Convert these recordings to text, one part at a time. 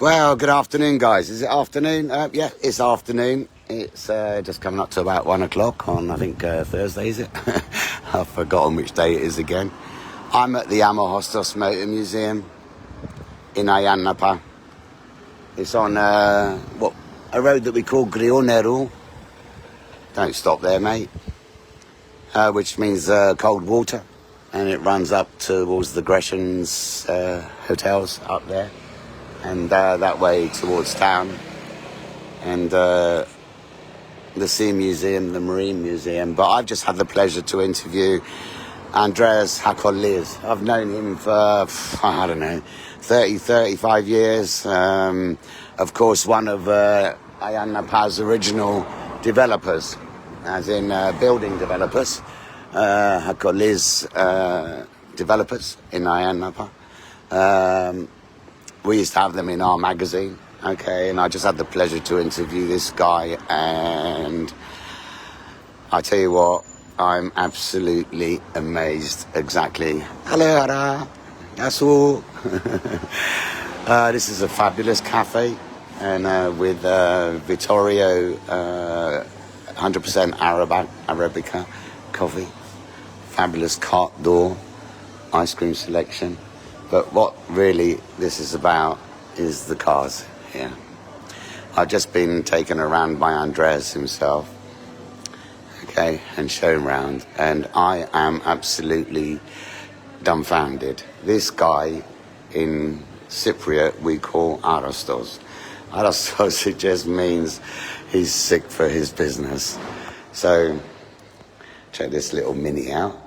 Well, good afternoon, guys. Is it afternoon? Yeah, it's afternoon. It's just coming up to about 1 o'clock on, I think, Thursday, is it? I've forgotten which day it is again. I'm at the Ammochostos Motor Museum in Ayia, Napa. It's on a road that we call Grioneru. Don't stop there, mate. Which means cold water. And it runs up towards the Gresham's hotels up there. And that way towards town. And the Sea Museum, the Marine Museum. But I've just had the pleasure to interview Andreas Hakolis. I've known him for, I don't know, 30, 35 years. Of course, one of Ayia Napa's original developers, as in building developers. Hakolis developers in Ayia Napa. We used to have them in our magazine, okay, and I just had the pleasure to interview this guy, and I tell you what, I'm absolutely amazed. Exactly. Hello, Yasu. This is a fabulous cafe, and with Vittorio 100% Arabica coffee, fabulous cart door, ice cream selection. But what really this is about is the cars here. I've just been taken around by Andreas himself, okay, and shown around, and I am absolutely dumbfounded. This guy in Cypriot we call Arostos. Arostos, it just means he's sick for his business. So check this little mini out.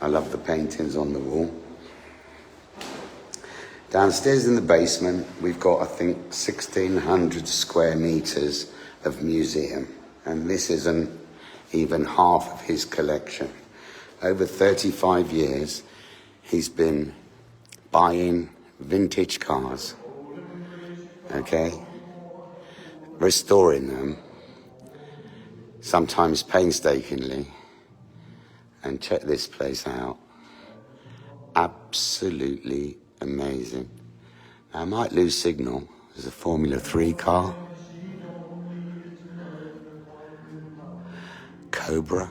I love the paintings on the wall. Downstairs in the basement, we've got, I think, 1,600 square meters of museum. And this isn't even half of his collection. Over 35 years, he's been buying vintage cars, okay, restoring them, sometimes painstakingly. And check this place out. Absolutely amazing. Now, I might lose signal. There's a Formula 3 car. Cobra.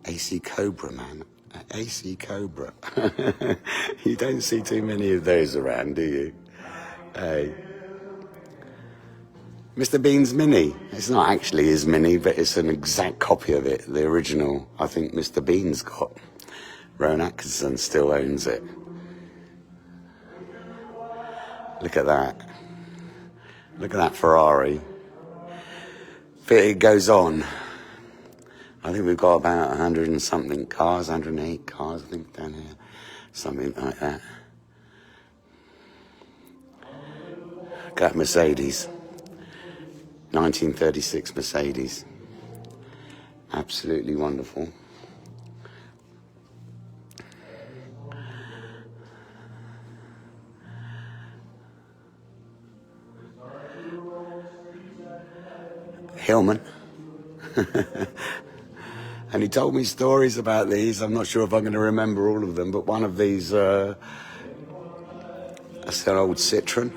AC Cobra, man. AC Cobra. You don't see too many of those around, do you? Hey. Mr. Bean's Mini. It's not actually his Mini, but it's an exact copy of it. The original, I think Mr. Bean's got. Rowan Atkinson still owns it. Look at that. Look at that Ferrari. It goes on. I think we've got about 100 and something cars, 108 cars, I think, down here. Something like that. Got Mercedes. 1936 Mercedes. Absolutely wonderful. Hillman. And he told me stories about these. I'm not sure if I'm going to remember all of them, but one of these, that's an old Citroen.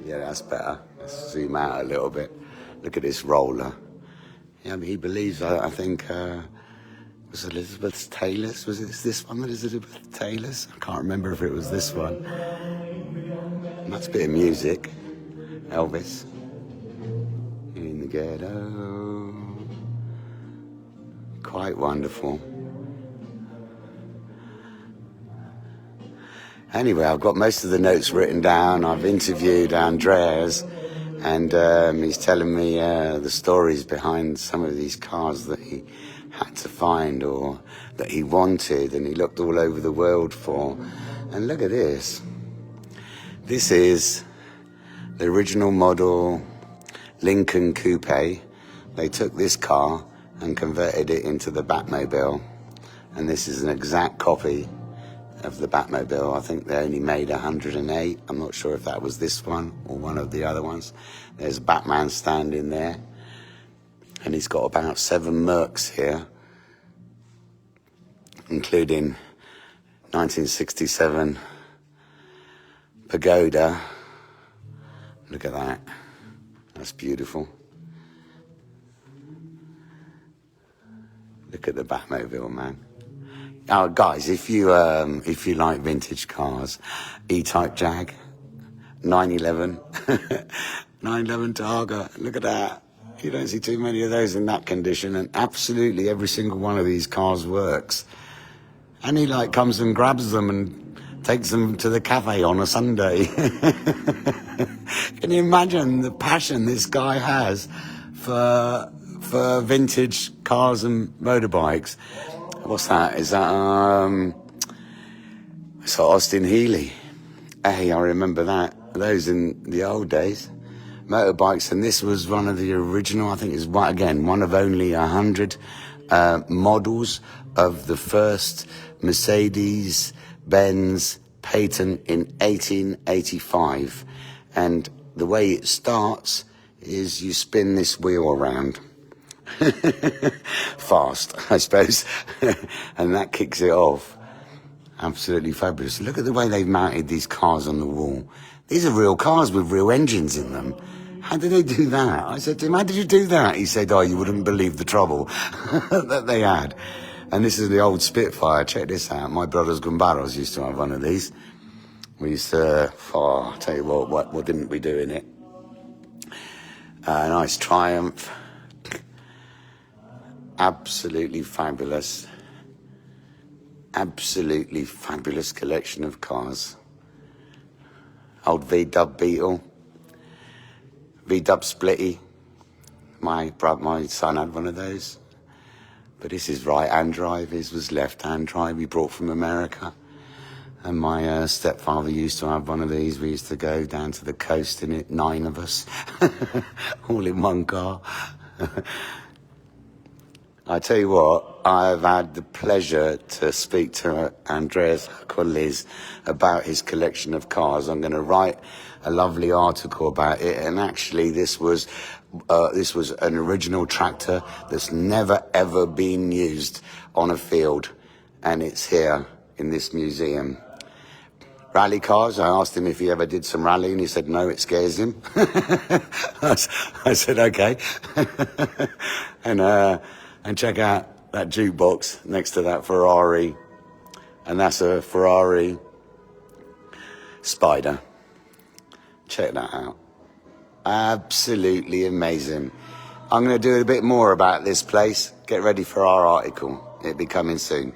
Yeah, that's better. Let's zoom out a little bit. Look at this roller. Yeah, he believes, I think, was Elizabeth Taylor's? Was it this one that is Elizabeth Taylor's? I can't remember if it was this one. That's a bit of music. Elvis. In the ghetto. Quite wonderful. Anyway, I've got most of the notes written down. I've interviewed Andreas, and he's telling me the stories behind some of these cars that he had to find or that he wanted, and he looked all over the world for. And look at this. This is the original model Lincoln Coupe. They took this car and converted it into the Batmobile. And this is an exact copy of the Batmobile. I think they only made 108. I'm not sure if that was this one or one of the other ones. There's Batman standing there. And he's got about 7 Mercs here. including 1967 Pagoda. Look at that. That's beautiful. Look at the Batmobile, man. Oh, guys, if you like vintage cars, E-Type Jag, 911, 911 Targa. Look at that. You don't see too many of those in that condition, and absolutely every single one of these cars works. And he like comes and grabs them and takes them to the cafe on a Sunday. Can you imagine the passion this guy has for vintage cars and motorbikes? What's that? Is that it's Austin Healey. Hey, I remember that. Those in the old days. Motorbikes, and this was one of the original, I think it's one of only 100 models of the first Mercedes-Benz patent in 1885. And the way it starts is you spin this wheel around. Fast, I suppose. And that kicks it off. Absolutely fabulous. Look at the way they've mounted these cars on the wall. These are real cars with real engines in them. How did they do that? I said to him, how did you do that? He said, oh, you wouldn't believe the trouble that they had. And this is the old Spitfire. Check this out. My brother's Gumbaros used to have one of these. We used to, I'll tell you what didn't we do in it? Nice Triumph. Absolutely fabulous. Absolutely fabulous collection of cars. Old V-Dub Beetle. V-Dub Splitty. My son had one of those. But this is right-hand drive. His was left-hand drive. We brought from America. And my stepfather used to have one of these. We used to go down to the coast in it, 9 of us. All in one car. I tell you what, I've had the pleasure to speak to Andreas Colliz about his collection of cars. I'm going to write a lovely article about it, and actually this was an original tractor that's never ever been used on a field, and it's here in this museum. Rally cars, I asked him if he ever did some rally, and he said no, it scares him. I said okay. And check out that jukebox next to that Ferrari. And that's a Ferrari Spider. Check that out. Absolutely amazing. I'm going to do a bit more about this place. Get ready for our article. It'll be coming soon.